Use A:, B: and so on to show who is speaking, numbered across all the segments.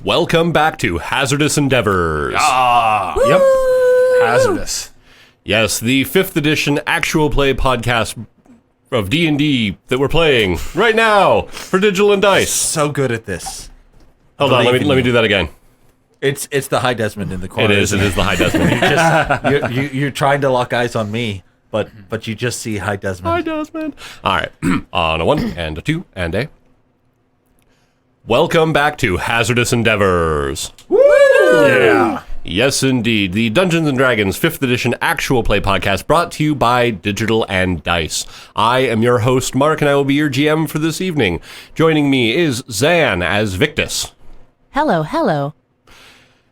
A: Welcome back to Hazardous Endeavors.
B: Yep. Hazardous.
A: Yes, the 5th edition actual play podcast of D&D that we're playing right now for Digital and Dice.
C: So good at this.
A: Hold on, let me do that again.
C: It's the High Desmond in the corner.
A: It is the High Desmond.
C: You're trying to lock eyes on me, but you just see High Desmond.
A: High Desmond. All right, on a 1 and a 2 and a... Welcome back to Hazardous Endeavors.
C: Woo!
B: Yeah.
A: Yes, indeed. The Dungeons & Dragons 5th edition actual play podcast brought to you by Digital and Dice. I am your host, Mark, and I will be your GM for this evening. Joining me is Zanne as Victus.
D: Hello, hello.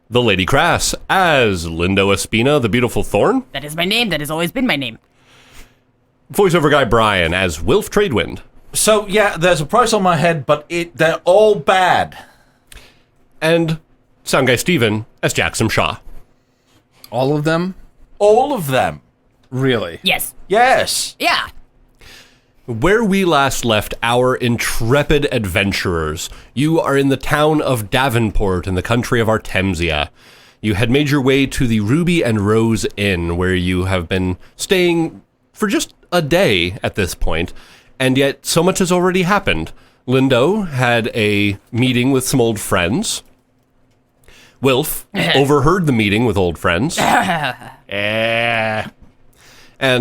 A: The Lady Crass as Lindo Espina, the beautiful Thorn.
E: That is my name. That has always been my name.
A: Voiceover guy Brian as Wilf Tradewind.
C: So, yeah, there's a price on my head, but they're all bad.
A: And sound guy Steven as Jaxom Shaw.
B: All of them?
C: All of them.
B: Really?
E: Yes.
C: Yes.
E: Yeah.
A: Where we last left our intrepid adventurers, you are in the town of Davenport in the country of Artemsia. You had made your way to the Ruby and Rose Inn, where you have been staying for just a day at this point, and yet so much has already happened. Lindo had a meeting with some old friends. Wilf overheard the meeting with old friends. And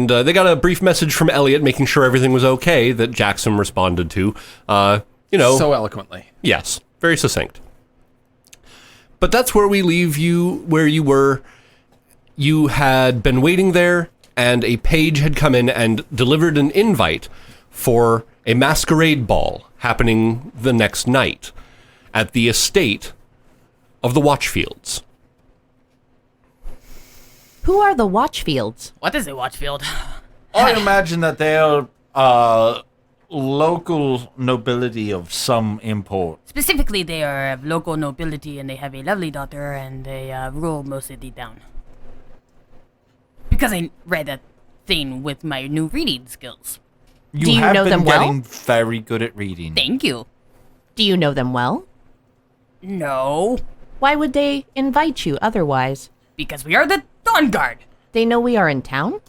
A: they got a brief message from Elliot making sure everything was okay that Jaxom responded to.
B: So eloquently.
A: Yes, very succinct. But that's where we leave you, where you were. You had been waiting there, and a page had come in and delivered an invite for a masquerade ball happening the next night at the estate of the Watchfields.
D: Who are the Watchfields?
E: What is a Watchfield?
C: I imagine that they are local nobility of some import.
E: Specifically, they are of local nobility, and they have a lovely daughter, and they rule most of the town. Because I read that thing with my new reading skills.
D: Do you know them well?
C: Getting very good at reading.
E: Thank you.
D: Do you know them well?
E: No.
D: Why would they invite you otherwise?
E: Because we are the Dawn Guard.
D: They know we are in town?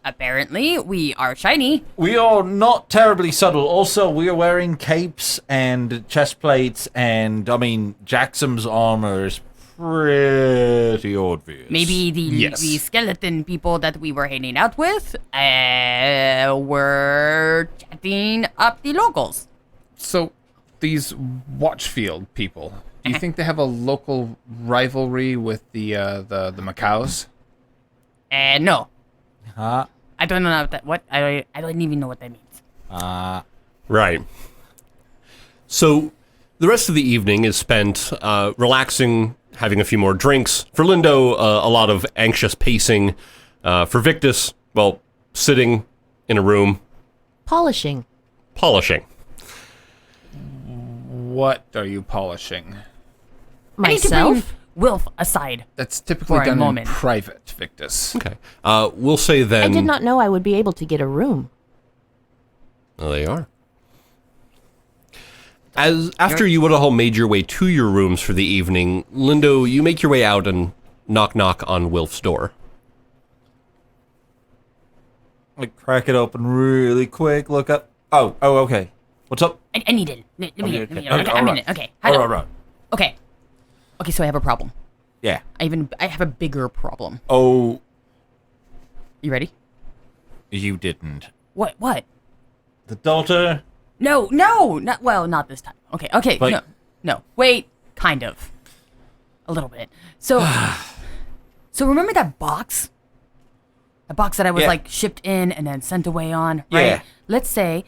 E: Apparently, we are shiny.
C: We are not terribly subtle. Also, we are wearing capes and chest plates, and, Jaxom's armor is pretty obvious.
E: Maybe the skeleton people that we were hanging out with were chatting up the locals.
B: So, these Watchfield people, do you think they have a local rivalry with the Macaws?
E: No.
C: Huh?
E: I don't know I don't even know what that means.
A: Right. So the rest of the evening is spent relaxing, having a few more drinks. For Lindo, a lot of anxious pacing. For Victus, well, sitting in a room.
D: Polishing.
A: Polishing.
B: What are you polishing?
E: I need to bring
D: Myself?
E: Wilf aside.
B: That's typically
E: For a
B: done in
E: moment.
B: private, Victus.
A: Okay. We'll say then...
D: I did not know I would be able to get a room.
A: Well, they are. After you would have all made your way to your rooms for the evening, Lindo, you make your way out and knock on Wilf's door.
C: I crack it open really quick, look up. Oh, okay. What's up?
E: I need it. Let me
C: Okay.
E: I'm in it. Okay.
C: All right.
E: Okay. Okay, so I have a problem.
C: Yeah.
E: I have a bigger problem.
C: Oh,
E: You ready?
C: you didn't.
E: What?
C: The daughter?
E: No, not this time. Okay,
C: But-
E: no. Wait, kind of. A little bit. So remember that box? The box that I was
C: Yeah.
E: shipped in and then sent away on, right?
C: Yeah.
E: Let's say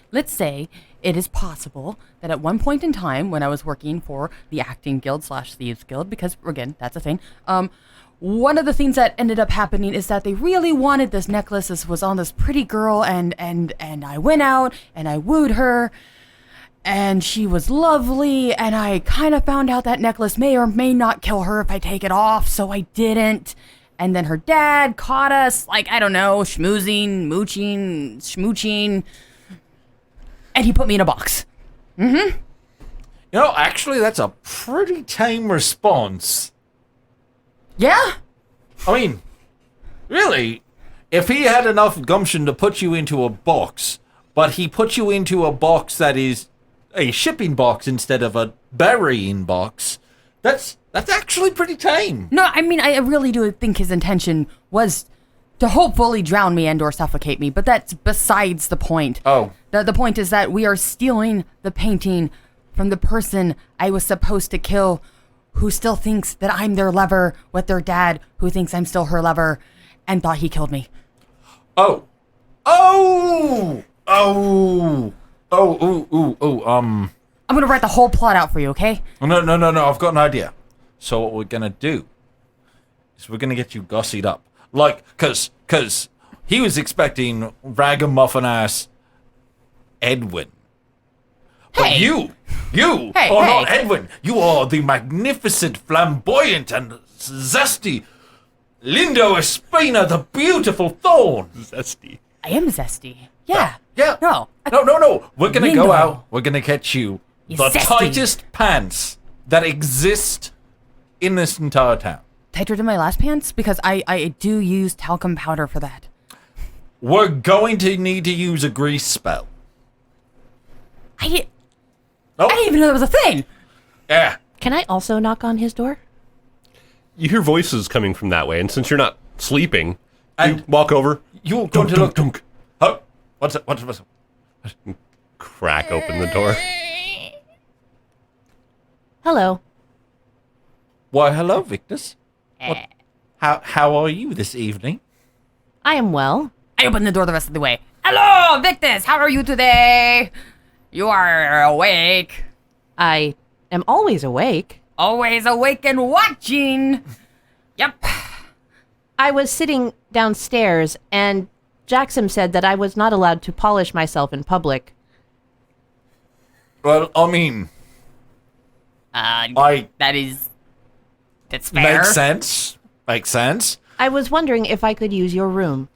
E: it is possible that at one point in time when I was working for the acting guild / thieves guild, because again, that's a thing, one of the things that ended up happening is that they really wanted this necklace. This was on this pretty girl, and I went out and I wooed her, and she was lovely, and I kind of found out that necklace may or may not kill her if I take it off, so I didn't. And then her dad caught us, I don't know, schmoozing, mooching, schmooching, and he put me in a box.
C: You know, actually, that's a pretty tame response.
E: Yeah?
C: I mean, really, if he had enough gumption to put you into a box, but he put you into a box that is a shipping box instead of a burying box, that's actually pretty tame.
E: No, I mean, I really do think his intention was to hopefully drown me and or suffocate me, but that's besides the point.
C: Oh.
E: The point is that we are stealing the painting from the person I was supposed to kill, who still thinks that I'm their lover, with their dad, who thinks I'm still her lover, and thought he killed me.
C: Oh. Oh! Oh!
E: I'm gonna write the whole plot out for you, okay?
C: No, I've got an idea. So what we're gonna do is we're gonna get you gussied up. Like, cause he was expecting ragamuffin-ass Edwin. But
E: Hey.
C: you
E: Hey,
C: are
E: hey.
C: not Edwin. You are the magnificent, flamboyant, and zesty Lindo Espina, the beautiful Thorn.
A: Zesty.
E: I am zesty. Yeah.
C: Yeah.
E: No.
C: No. We're gonna go
E: Lindo.
C: out. We're gonna get you
E: He's
C: the
E: zesty.
C: tightest pants that exist in this entire town.
E: Tighter than my last pants? Because I do use talcum powder for that.
C: We're going to need to use a grease spell.
E: I didn't
C: Oh,
E: even know that was a thing.
C: yeah.
D: Can I also knock on his door?
A: You hear voices coming from that way, and since you're not sleeping,
C: And
A: you walk over,
C: you're going to look.
A: dunk,
C: Oh, what's it? What's it?
A: crack open the door.
D: Hello.
C: Why, hello, Victus. What, how are you this evening?
D: I am well.
E: I opened the door the rest of the way. Hello, Victus. How are you today? You are awake.
D: I am always awake.
E: Always awake and watching. Yep.
D: I was sitting downstairs, and Jaxom said that I was not allowed to polish myself in public.
C: Well, I mean,
E: That's fair.
C: makes sense. Makes sense.
D: I was wondering if I could use your room.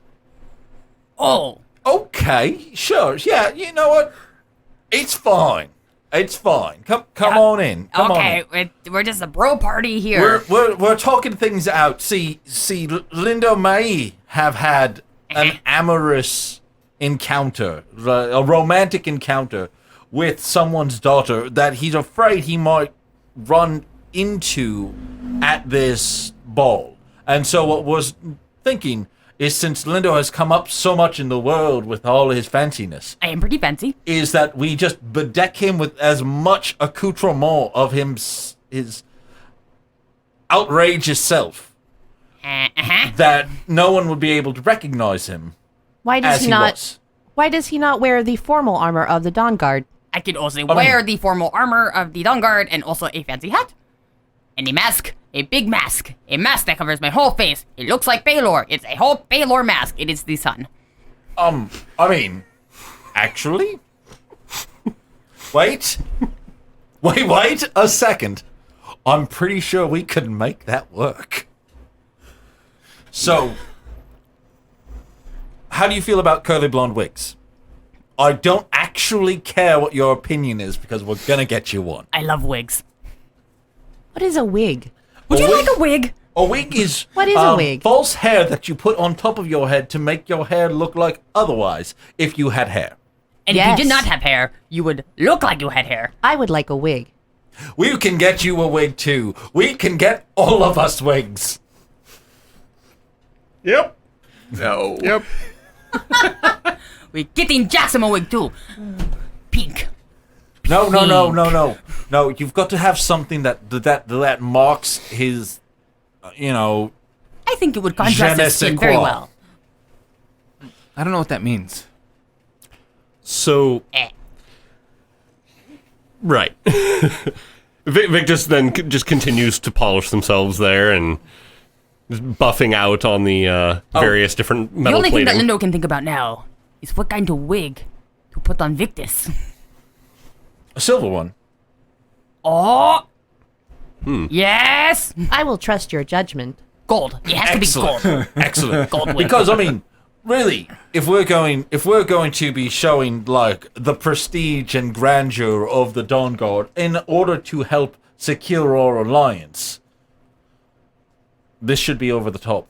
E: Oh.
C: Okay, sure. Yeah, you know what? It's fine. It's fine. Come on in. Come on in.
E: Okay, we're just a bro party here.
C: We're talking things out. See, Lindo may have had an amorous encounter, a romantic encounter with someone's daughter that he's afraid he might run into at this ball. And so what was thinking is, since Lindo has come up so much in the world with all his fanciness,
E: I am pretty fancy.
C: is that we just bedeck him with as much accoutrement of his outrageous self that no one would be able to recognize him
D: Why does
C: as
D: he
C: he
D: not?
C: was.
D: Why does he not wear the formal armor of the Dawn Guard?
E: I could also wear the formal armor of the Dawn Guard and also a fancy hat. And a mask. A big mask. A mask that covers my whole face. It looks like Baylor. It's a whole Baylor mask. It is the sun.
C: I mean, actually? Wait a second. I'm pretty sure we could make that work. So, how do you feel about curly blonde wigs? I don't actually care what your opinion is because we're gonna get you one.
E: I love wigs.
D: What is a wig?
E: Would
C: A
E: you
C: wig?
E: like a wig?
C: A wig is
D: What is a wig?
C: False hair that you put on top of your head to make your hair look like otherwise if you had hair.
E: And if
D: Yes.
E: you did not have hair, you would look like you had hair.
D: I would like a wig.
C: We can get you a wig too. We can get all of us wigs.
A: Yep. No. Yep.
E: We're getting Jaxom a wig too. Pink.
C: No. You've got to have something that marks his,
E: I think it would
C: Je ne
E: contrast his
C: sais
E: skin very
C: quoi.
E: well.
B: I don't know what that means.
A: So, right. Victus then just continues to polish themselves there and buffing out on the various different
E: The
A: metal
E: only thing
A: plating.
E: that Lindo can think about now is what kind of wig to put on Victus.
C: a silver one.
E: Oh! Yes!
D: I will trust your judgment.
E: Gold. It has to be gold.
C: Excellent.
E: Gold wig.
C: Because really, if we're going to be showing like the prestige and grandeur of the Dawn Guard in order to help secure our alliance, this should be over the top.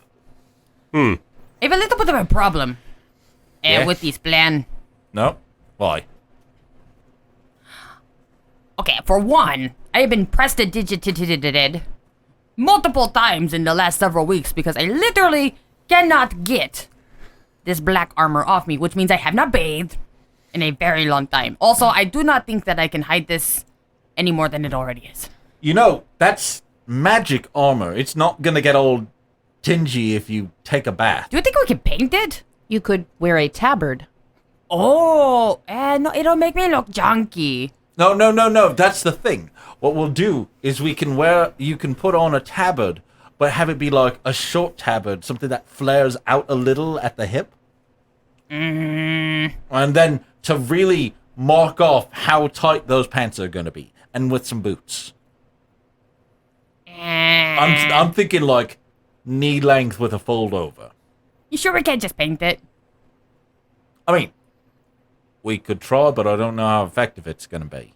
E: I have a little bit of a problem
C: Yeah?
E: with this plan.
C: No? Why?
E: Okay, for one, I have been prestidigitated multiple times in the last several weeks because I literally cannot get this black armor off me, which means I have not bathed in a very long time. Also, I do not think that I can hide this any more than it already is.
C: You know, that's magic armor. It's not gonna get all tingy if you take a bath.
E: Do you think we can paint it?
D: You could wear a tabard.
E: Oh, no, it'll make me look junky.
C: No. That's the thing. What we'll do is you can put on a tabard, but have it be like a short tabard, something that flares out a little at the hip. And then to really mark off how tight those pants are going to be, and with some boots. I'm thinking like knee length with a fold over.
E: You sure we can't just paint it?
C: I mean, we could try, but I don't know how effective it's going to be.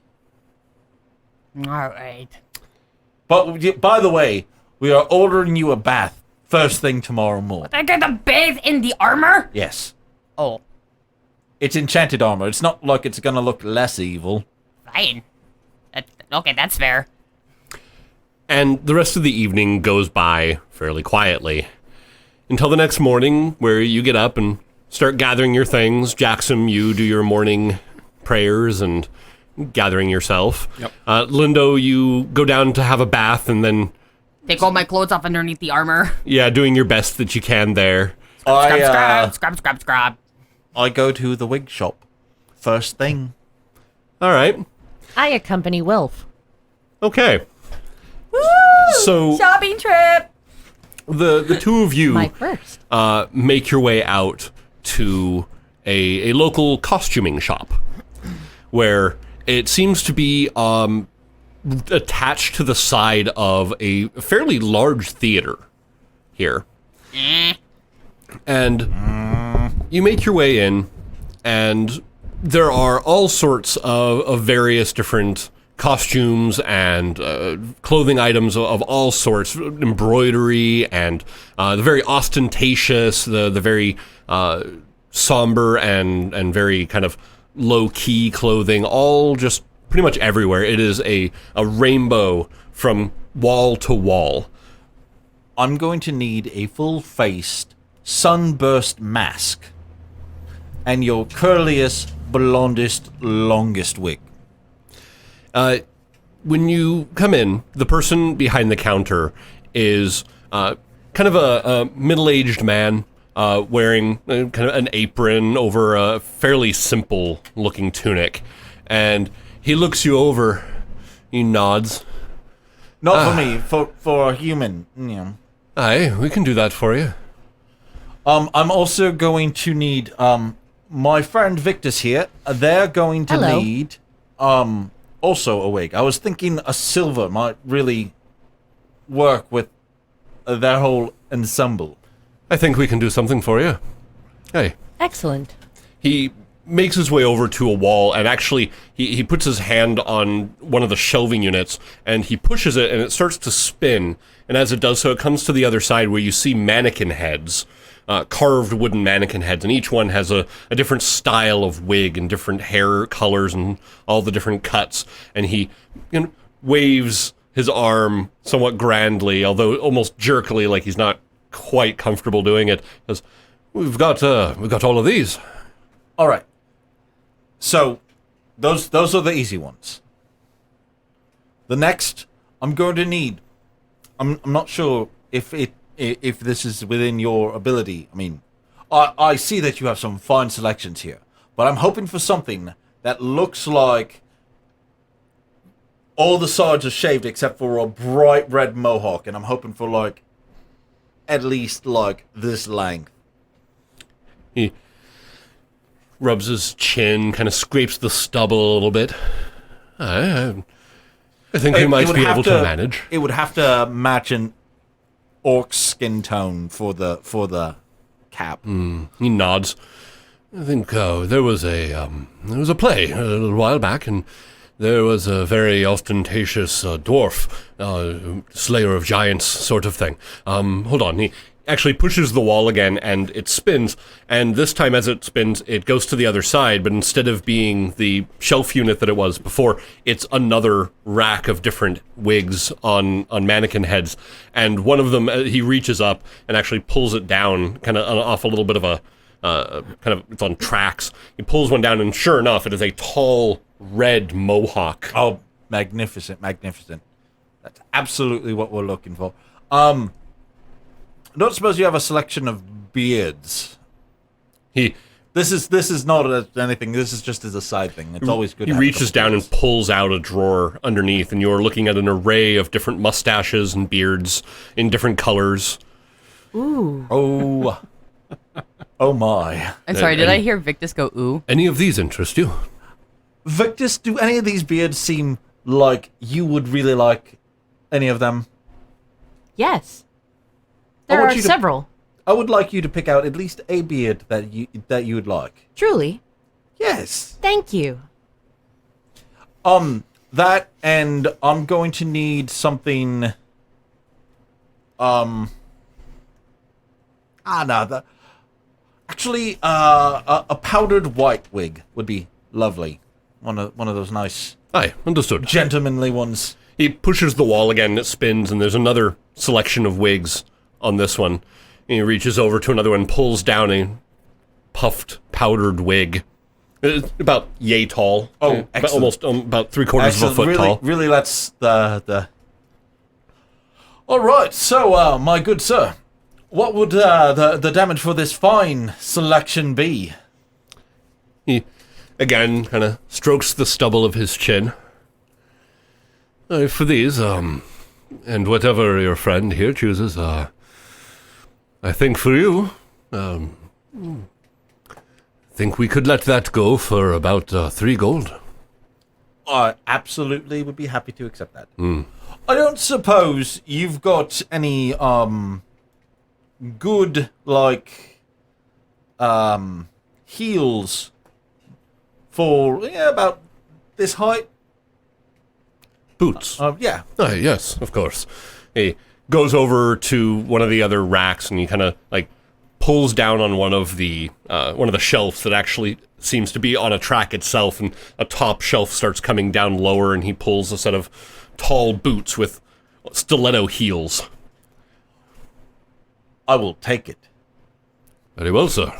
E: All right.
C: But by the way, we are ordering you a bath first thing tomorrow morning.
E: I got to bathe in the armor?
C: Yes.
E: Oh,
C: It's enchanted armor. It's not like it's going to look less evil.
E: fine. Okay, that's fair.
A: And the rest of the evening goes by fairly quietly. Until the next morning, where you get up and start gathering your things. Jaxom, you do your morning prayers and gathering yourself.
B: Yep.
A: Lindo, you go down to have a bath and then,
E: Take all my clothes off underneath the armor.
A: yeah, doing your best that you can there.
E: Scrub.
C: I go to the wig shop first thing.
A: All right.
D: I accompany Wilf.
A: Okay.
E: Woo!
A: So
E: Shopping trip.
A: the two of you
D: My first.
A: make your way out to a local costuming shop where it seems to be attached to the side of a fairly large theater here. And you make your way in, and there are all sorts of various different costumes and clothing items of all sorts, embroidery and the very ostentatious, the very somber and very kind of low-key clothing, all just pretty much everywhere. It is a rainbow from wall to wall.
C: I'm going to need a full-faced, sunburst mask and your curliest, blondest, longest wig.
A: When you come in, the person behind the counter is kind of a middle-aged man wearing kind of an apron over a fairly simple-looking tunic. And he looks you over. He nods.
C: Not for me, for a human. Yeah.
A: Aye, we can do that for you.
C: I'm also going to need my friend Victus here. They're going to
D: Hello.
C: need also a wig. I was thinking a silver might really work with their whole ensemble.
A: I think we can do something for you. Hey.
D: Excellent.
A: He makes his way over to a wall, and actually he puts his hand on one of the shelving units, and he pushes it, and it starts to spin. And as it does so, it comes to the other side where you see mannequin heads, carved wooden mannequin heads, and each one has a different style of wig and different hair colors and all the different cuts. And he waves his arm somewhat grandly, although almost jerkily, like he's not quite comfortable doing it. He says, we've got all of these.
C: All right. So, those are the easy ones. The next, I'm going to need. I'm not sure if this is within your ability. I mean, I see that you have some fine selections here, but I'm hoping for something that looks like all the sides are shaved except for a bright red mohawk, and I'm hoping for like at least like this length.
A: He rubs his chin, kind of scrapes the stubble a little bit. I think we might be able to manage.
C: It would have to match an orc skin tone for the cap.
A: He nods. I think there was a play a little while back, and there was a very ostentatious dwarf, slayer of giants sort of thing. Hold on, he actually pushes the wall again, and it spins, and this time as it spins, it goes to the other side, but instead of being the shelf unit that it was before, it's another rack of different wigs on mannequin heads, and one of them, he reaches up and actually pulls it down, kind of off a little bit of a, it's on tracks. He pulls one down, and sure enough, it is a tall, red mohawk.
C: Oh, magnificent, magnificent. That's absolutely what we're looking for. I don't suppose you have a selection of beards. This is not anything. This is just as a side thing. It's always good.
A: He reaches down and pulls out a drawer underneath, and you're looking at an array of different mustaches and beards in different colors.
D: Ooh.
C: Oh, oh my!
E: I'm sorry. Did I hear Victus go ooh?
A: Any of these interest you?
C: Victus, do any of these beards seem like you would really like any of them?
D: Yes. There are several.
C: I would like you to pick out at least a beard that you would like.
D: Truly.
C: Yes.
D: Thank you.
C: That, and I'm going to need something. Actually, a powdered white wig would be lovely. One of those nice,
A: Aye, understood.
C: gentlemanly ones.
A: He pushes the wall again, it spins, and there's another selection of wigs on this one. And he reaches over to another one, pulls down a puffed, powdered wig. It's about yay tall.
C: Oh, excellent.
A: Almost about 3/4 of a foot
C: really,
A: tall.
C: Really, that's the. All right, so, my good sir, what would the damage for this fine selection be?
A: He, again, kind of strokes the stubble of his chin. For these, and whatever your friend here chooses, I think for you, think we could let that go for about 3 gold.
C: I absolutely would be happy to accept that. I don't suppose you've got any good heels for about this height.
A: Boots.
C: Yeah.
A: Yes, of course. He goes over to one of the other racks and he kind of pulls down on one of the shelves that actually seems to be on a track itself, and a top shelf starts coming down lower, and he pulls a set of tall boots with stiletto heels.
C: I will take it.
A: Very well, sir.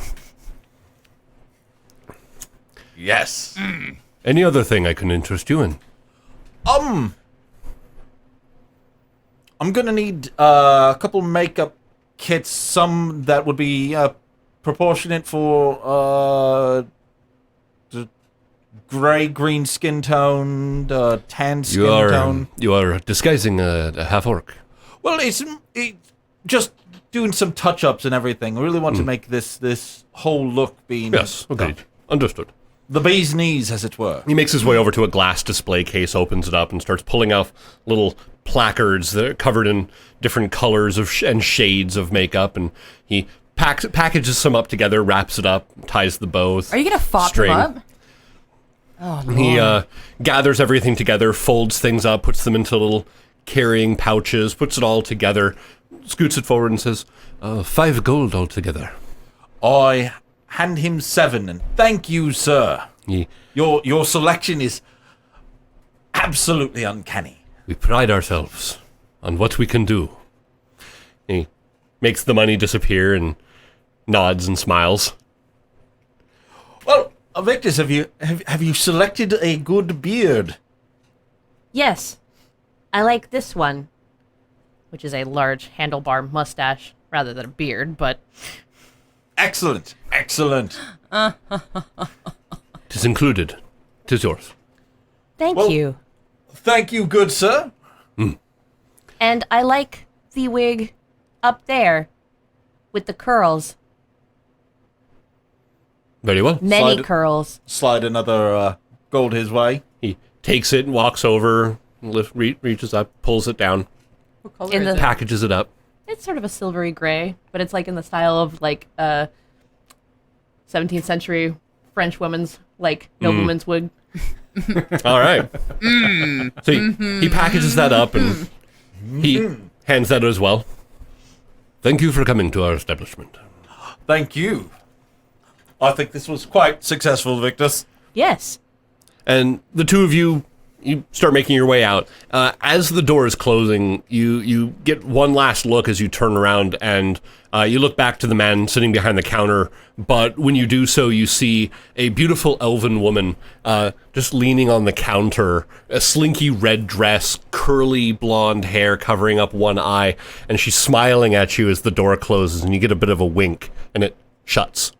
C: Yes.
A: Any other thing I can interest you in?
C: I'm gonna need a couple makeup kits, some that would be proportionate for the gray-green skin tone, tan skin tone.
A: You are disguising a half-orc.
C: Well, it's just doing some touch-ups and everything. I really want to make this whole look being...
A: Yes, okay, understood.
C: The bee's knees, as it were.
A: He makes his way over to a glass display case, opens it up, and starts pulling off little placards that are covered in different colors and shades of makeup, and he packages some up together, wraps it up, ties the bow.
E: Are you gonna fop
A: string.
E: him up? Oh, Lord.
A: He gathers everything together, folds things up, puts them into little carrying pouches, puts it all together, scoots it forward and says, 5 gold altogether.
C: I hand him 7, and thank you, sir. Your selection is absolutely uncanny.
A: We pride ourselves on what we can do. He makes the money disappear and nods and smiles.
C: Well, Victus, have you selected a good beard?
D: Yes. I like this one, which is a large handlebar mustache rather than a beard, but...
C: Excellent. Excellent.
A: 'Tis included. 'Tis yours.
D: Thank
C: Well-
D: you.
C: Thank you, good sir.
D: And I like the wig up there with the curls.
A: Very well.
D: Many
C: Slide-
D: curls.
C: Slide another gold his way.
A: He takes it and walks over, reaches up, pulls it down,
D: In the
A: packages it up.
D: It's sort of a silvery gray, but it's like in the style of like 17th century French woman's like nobleman's wig.
A: All right. So he packages that up and he hands that as well. Thank you for coming to our establishment.
C: Thank you. I think this was quite successful, Victus.
D: Yes.
A: And the two of you start making your way out. As the door is closing, you get one last look as you turn around, and you look back to the man sitting behind the counter. But when you do so, you see a beautiful elven woman just leaning on the counter, a slinky red dress, curly blonde hair covering up one eye, and she's smiling at you as the door closes, and you get a bit of a wink, and it shuts.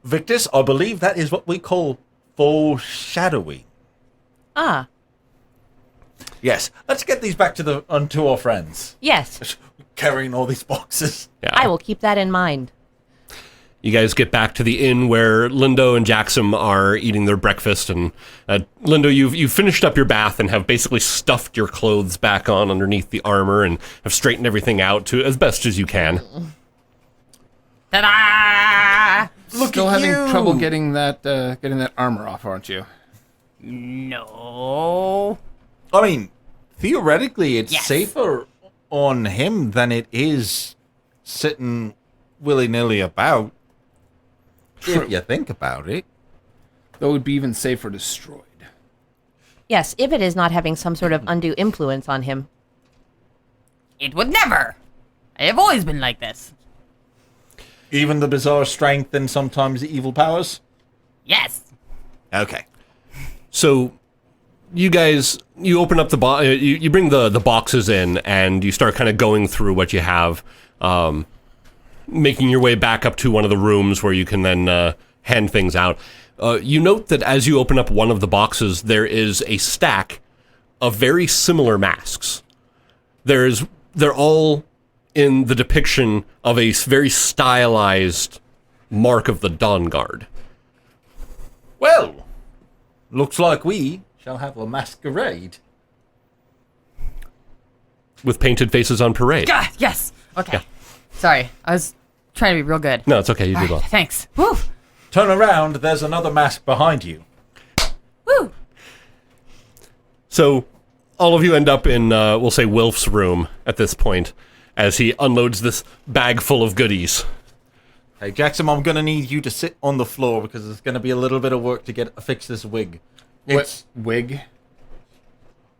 C: Victus, I believe that is what we call foreshadowing.
D: Ah.
C: Yes, let's get these back to our friends.
D: Yes.
C: Carrying all these boxes.
A: Yeah.
D: I will keep that in mind.
A: You guys get back to the inn where Lindo and Jaxom are eating their breakfast, and Lindo, you've finished up your bath and have basically stuffed your clothes back on underneath the armor and have straightened everything out to as best as you can.
E: Ta-da!
B: Still having trouble getting that armor off, aren't you?
E: No.
C: I mean, theoretically, it's
E: Yes.
C: safer on him than it is sitting willy-nilly about.
B: True.
C: If you think about it.
B: Though it would be even safer destroyed.
D: Yes, if it is not having some sort of undue influence on him.
E: It would never. I have always been like this.
C: Even the bizarre strength and sometimes the evil powers?
E: Yes.
C: Okay.
A: So, you guys, you open up you bring the boxes in, and you start kind of going through what you have, making your way back up to one of the rooms where you can then hand things out. You note that as you open up one of the boxes, there is a stack of very similar masks. They're all in the depiction of a very stylized mark of the Dawn Guard.
C: Well, looks like we shall have a masquerade.
A: With painted faces on parade.
E: Ah, yes. Okay.
A: Yeah.
E: Sorry, I was trying to be real good.
A: No, it's okay, you
E: All
A: did well.
E: right, thanks. Woo.
C: Turn around, there's another mask behind you.
E: Woo.
A: So, all of you end up in, we'll say, Wilf's room at this point, as he unloads this bag full of goodies.
C: Hey, Jaxom, I'm going to need you to sit on the floor because there's going to be a little bit of work to fix this wig.
B: What wig?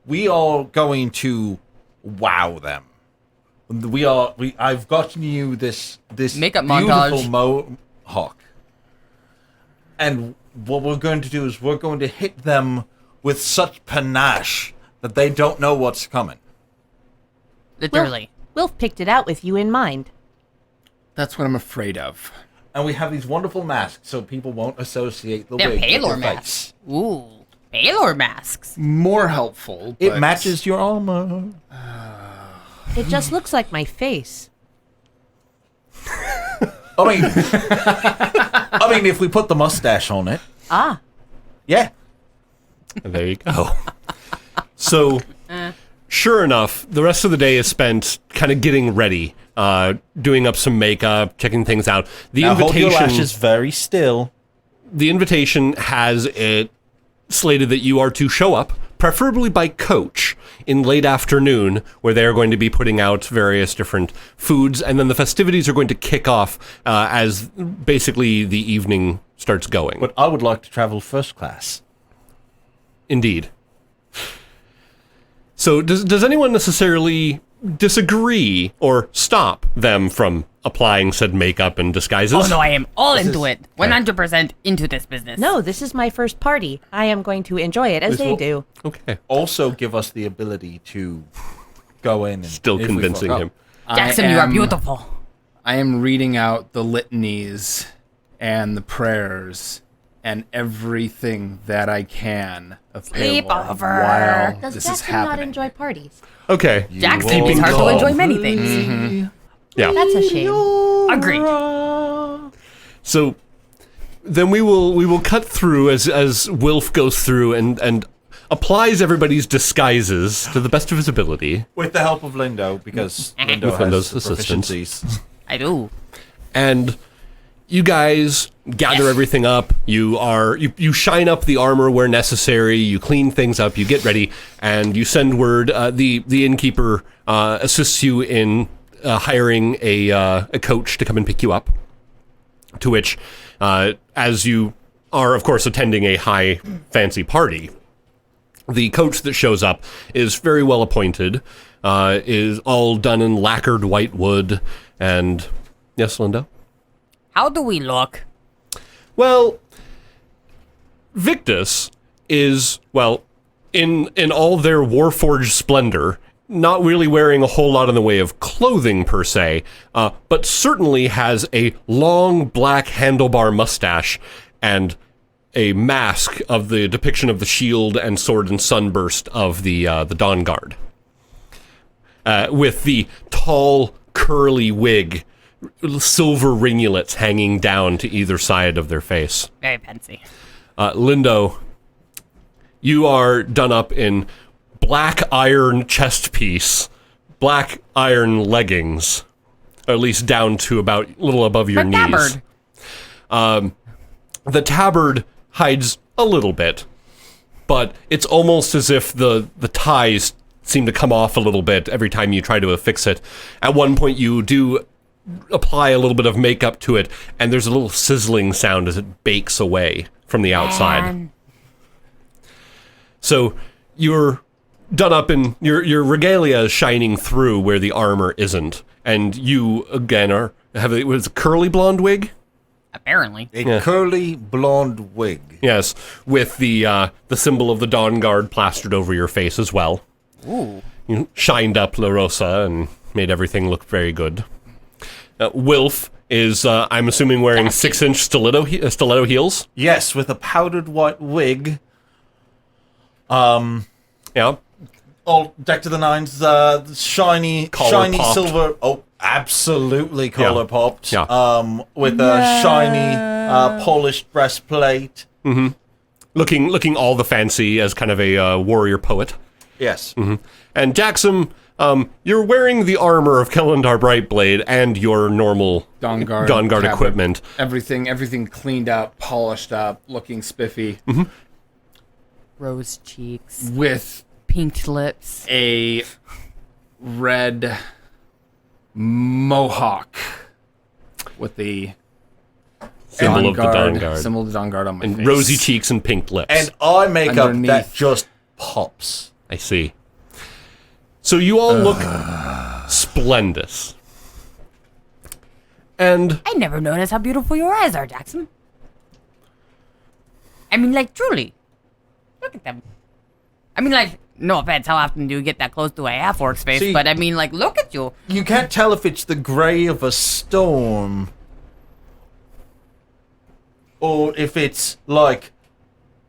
C: We are going to wow them. I've gotten you this
E: Makeup
C: beautiful
E: montage.
C: mohawk. And what we're going to do is we're going to hit them with such panache that they don't know what's coming.
E: Literally.
D: Wilf picked it out with you in mind.
B: That's what I'm afraid of.
C: And we have these wonderful masks so people won't associate the
E: They're
C: wig with
E: Palor
C: their
E: masks.
C: face.
E: Ooh. Palor masks.
B: More helpful.
C: It
B: but-
C: matches your armor.
D: It just looks like my face.
C: I mean, if we put the mustache on it,
D: Ah.
C: yeah.
A: There you go. So, sure enough, the rest of the day is spent kind of getting ready, doing up some makeup, checking things out.
C: Now hold your lashes very still.
A: The invitation has it slated that you are to show up, preferably by coach, in late afternoon, where they are going to be putting out various different foods, and then the festivities are going to kick off as basically the evening starts going.
C: But I would like to travel first class.
A: Indeed. So does anyone necessarily disagree or stop them from applying said makeup and disguises?
E: Oh no, I am all
C: This
E: into
C: is-
E: it. 100% into this business.
D: No, this is my first party. I am going to enjoy it as
C: This
D: they
C: will-
D: do.
A: Okay.
C: Also give us the ability to go in and
A: Still
C: if we
A: convincing
C: fuck up.
A: him.
E: Jaxom, you are beautiful.
B: I am reading out the litanies and the prayers and everything that I can of Palor
E: Sleepover.
B: while
D: Does
B: this is
D: Jackson not
B: happening.
D: enjoy parties?
A: Okay.
E: Jaxom is hard to enjoy many things.
A: Yeah.
D: That's a shame.
E: Agreed.
A: So then we will cut through as Wilf goes through and applies everybody's disguises to the best of his ability.
C: With the help of Lindo, because Lindo
A: With Lindo's
C: has
A: assistance.
C: proficiencies.
E: I do.
A: And you guys gather everything up. You shine up the armor where necessary. You clean things up. You get ready, and you send word. The innkeeper assists you in hiring a coach to come and pick you up. To which, as you are, of course, attending a high fancy party, the coach that shows up is very well appointed. Is all done in lacquered white wood, and yes, Lindo.
E: How do we look?
A: Well, Victus is, well, in all their Warforged splendor, not really wearing a whole lot in the way of clothing per se, but certainly has a long black handlebar mustache and a mask of the depiction of the shield and sword and sunburst of the Dawn Guard. With the tall, curly wig, silver ringlets hanging down to either side of their face.
E: Very fancy.
A: Lindo, you are done up in black iron chest piece, black iron leggings, or at least down to about a little above your knees.
E: Tabard.
A: The tabard hides a little bit, but it's almost as if the ties seem to come off a little bit every time you try to affix it. At one point you do apply a little bit of makeup to it, and there's a little sizzling sound as it bakes away from the outside.
E: Man.
A: So you're done up in your regalia is shining through where the armor isn't, and you again have a curly blonde wig.
E: Apparently.
C: A curly blonde wig.
A: Yes, with the symbol of the Dawn Guard plastered over your face as well.
E: Ooh.
A: You shined up La Rosa and made everything look very good. Wilf is, I'm assuming, wearing 6-inch stiletto heels.
C: Yes, with a powdered white wig.
A: Yeah.
C: All decked to the nines. Shiny
A: Collar-popped.
C: silver. Oh, absolutely collar popped.
A: Yeah.
C: With a shiny polished breastplate.
A: Looking all the fancy as kind of a warrior poet.
C: Yes.
A: And Jaxom, you're wearing the armor of Kellandar Brightblade and your normal
B: Dawn Guard
A: tabard. Equipment.
B: Everything cleaned up, polished up, looking spiffy,
E: Rose cheeks.
B: with
E: Pinked lips.
B: a red mohawk with the
A: Symbol of the Dawn Guard.
B: symbol of the Dawn Guard on my
A: And
B: face.
A: rosy cheeks and pink lips.
C: And eye makeup that
B: Underneath.
C: just pops.
A: I see. So you all look splendid. And
E: I never noticed how beautiful your eyes are, Jackson. I mean, like, truly. Look at them. I mean, like, no offense, how often do you get that close to a half-orc's face?
C: See-
E: But, I mean, like, look at you.
C: You can't tell if it's the gray of a storm or if it's like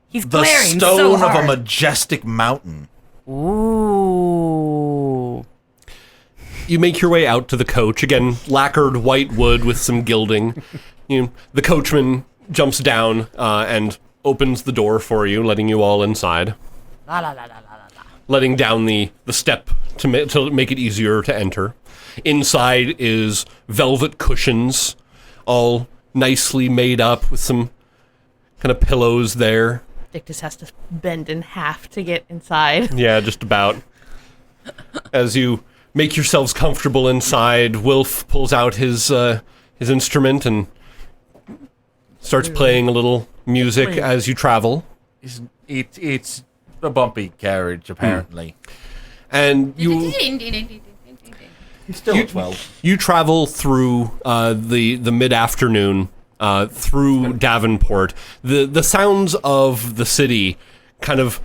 E: He's
C: the
E: glaring
C: stone
E: so
C: of
E: hard.
C: a majestic mountain.
E: Ooh.
A: you make your way out to the coach, again, lacquered white wood with some gilding. The coachman jumps down and opens the door for you, letting you all inside.
E: La la la la la la la.
A: Letting down the step to make it easier to enter. Inside is velvet cushions, all nicely made up with some kind of pillows there.
D: Victus has to bend in half to get inside.
A: Yeah, just about. As you make yourselves comfortable inside, Wilf pulls out his instrument and starts playing a little music as you travel.
C: It's a bumpy carriage, apparently.
A: And you
C: It's still a 12.
A: you travel through the mid-afternoon through Davenport. The sounds of the city kind of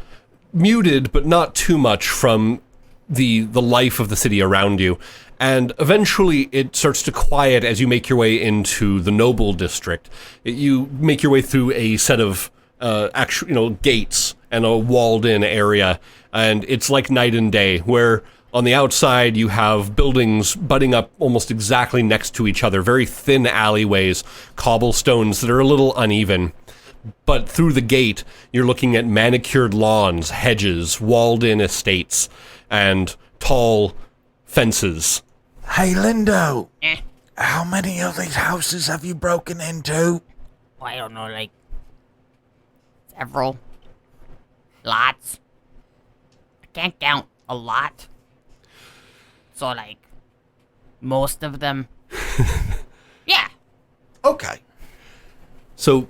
A: muted, but not too much from the life of the city around you. And eventually it starts to quiet as you make your way into the Noble District. You make your way through a set of gates and a walled-in area, and it's like night and day, where on the outside you have buildings butting up almost exactly next to each other, very thin alleyways, cobblestones that are a little uneven. But through the gate, you're looking at manicured lawns, hedges, walled-in estates, and tall fences.
C: Hey, Lindo. How many of these houses have you broken into?
E: I don't know, like several. Lots. I can't count a lot. So, like, most of them. Yeah.
C: Okay.
A: So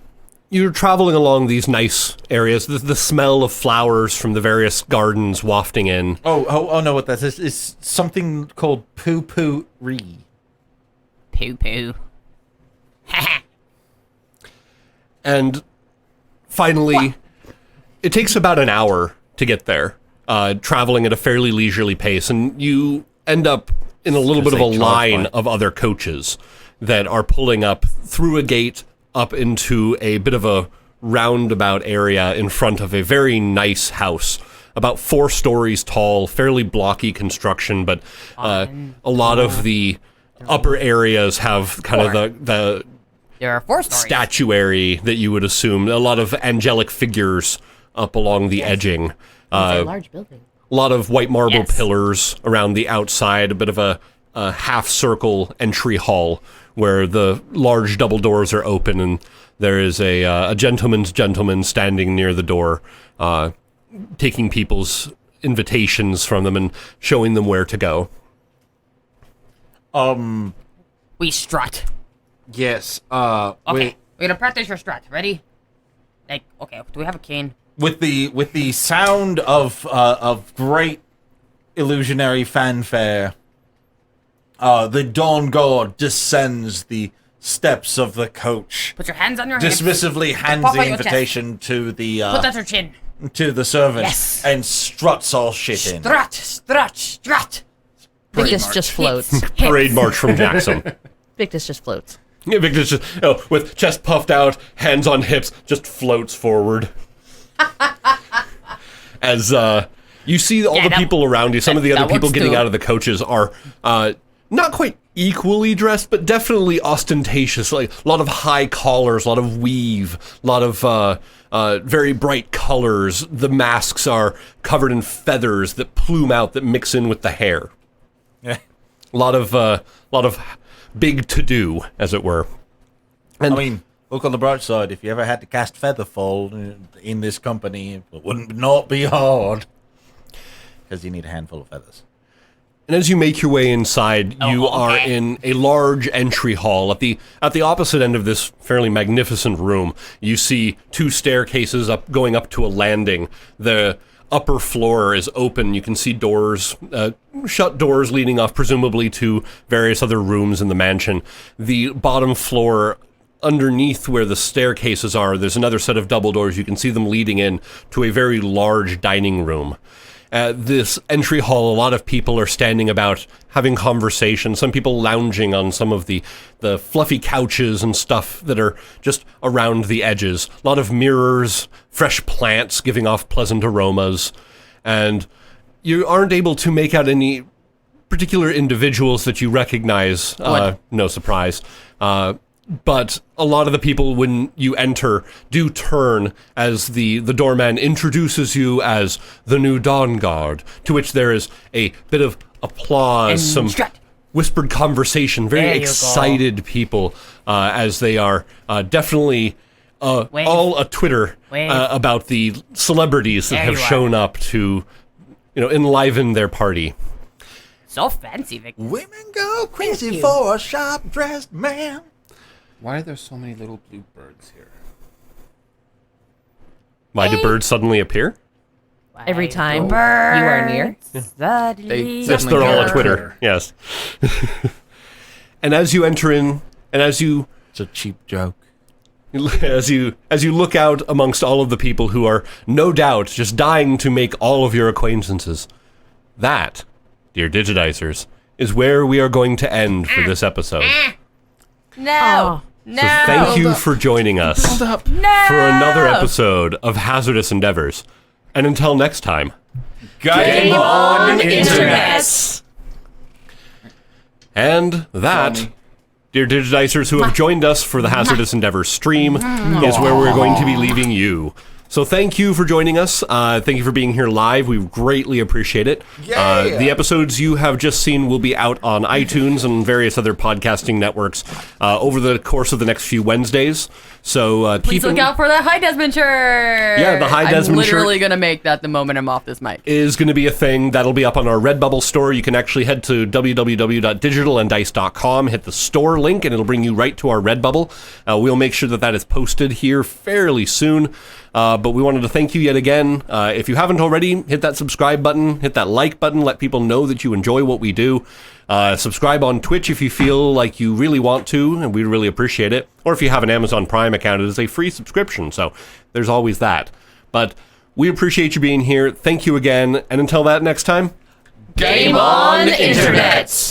A: you're traveling along these nice areas, the smell of flowers from the various gardens wafting in.
C: Oh, no, what that is. It's something called poo-poo-ree.
E: Poo-poo.
A: And finally, it takes about an hour to get there, traveling at a fairly leisurely pace, and you end up in a little bit of a line of other coaches that are pulling up through a gate up into a bit of a roundabout area in front of a very nice house, about 4 stories tall, fairly blocky construction, but a lot of the upper areas have kind of the
E: There are 4 stories.
A: statuary that you would assume, a lot of angelic figures up along the edging.
D: It's a large building.
A: A lot of white marble
E: Yes.
A: pillars around the outside, a bit of a half-circle entry hall where the large double doors are open, and there is a gentleman's gentleman standing near the door, taking people's invitations from them and showing them where to go.
E: We strut.
C: Yes,
E: Okay. We're gonna practice your strut. Ready? Like, okay, do we have a cane?
C: with the sound of great illusionary fanfare, the Dawn God descends the steps of the coach,
E: Put your hands on your hips.
C: dismissively hands
E: Pop
C: the
E: out your
C: invitation to the
E: Put that your chin.
C: to the servant,
E: Yes.
C: and struts all shit in.
E: Strut, strut, strut.
D: Victus just floats.
A: Parade march from Jaxom.
D: Victus just floats.
A: Yeah, Victus just, with chest puffed out, hands on hips, just floats forward. As you see all the people around you, some of the other people getting out of the coaches are not quite equally dressed, but definitely ostentatious. Like a lot of high collars, a lot of weave, a lot of very bright colors. The masks are covered in feathers that plume out, that mix in with the hair.
C: Yeah.
A: A lot of big to do, as it were. And
C: I mean, look on the bright side. If you ever had to cast Featherfall in this company, it wouldn't not be hard, because you need a handful of feathers.
A: And as you make your way inside, you are in a large entry hall. At the opposite end of this fairly magnificent room, you see 2 staircases going up to a landing. The upper floor is open. You can see doors, shut doors leading off presumably to various other rooms in the mansion. The bottom floor, underneath where the staircases are, there's another set of double doors. You can see them leading in to a very large dining room. At this entry hall, a lot of people are standing about having conversation. Some people lounging on some of the fluffy couches and stuff that are just around the edges. A lot of mirrors, fresh plants giving off pleasant aromas. And you aren't able to make out any particular individuals that you recognize. No surprise. But a lot of the people, when you enter, do turn as the doorman introduces you as the new Dawn Guard, to which there is a bit of applause, some whispered conversation, very excited people, as they are definitely all a Twitter about the celebrities that have shown up to, enliven their party.
E: So fancy, Victor.
C: Women go crazy for a sharp-dressed man.
B: Why are there so many little blue birds here?
A: Why do birds suddenly appear?
D: Every time you are near.
A: Yes, they're all on Twitter. Yes. And as you enter in, and as you...
C: It's a cheap joke.
A: As you look out amongst all of the people who are no doubt just dying to make all of your acquaintances, that, dear Digitizers, is where we are going to end for this episode.
E: No.
A: So thank you for joining us for another episode of Hazardous Endeavors. And until next time,
C: Game on, Internet!
A: And that, dear Digidicers who have joined us for the Hazardous Endeavors stream, is where we're going to be leaving you. So thank you for joining us. Thank you for being here live. We greatly appreciate it. The episodes you have just seen will be out on iTunes and various other podcasting networks over the course of the next few Wednesdays. So
E: Please look out for the High Desmond shirt.
A: Yeah, the High Desmond shirt.
E: I'm literally going to make that the moment I'm off this mic.
A: Is going to be a thing. That'll be up on our Redbubble store. You can actually head to www.digitalanddice.com, hit the store link, and it'll bring you right to our Redbubble. We'll make sure that that is posted here fairly soon. But we wanted to thank you yet again. If you haven't already, hit that subscribe button, hit that like button, let people know that you enjoy what we do. Subscribe on Twitch if you feel like you really want to, and we'd really appreciate it. Or if you have an Amazon Prime account, it is a free subscription, so there's always that. But we appreciate you being here. Thank you again, and until that next time,
D: Game on, Internet!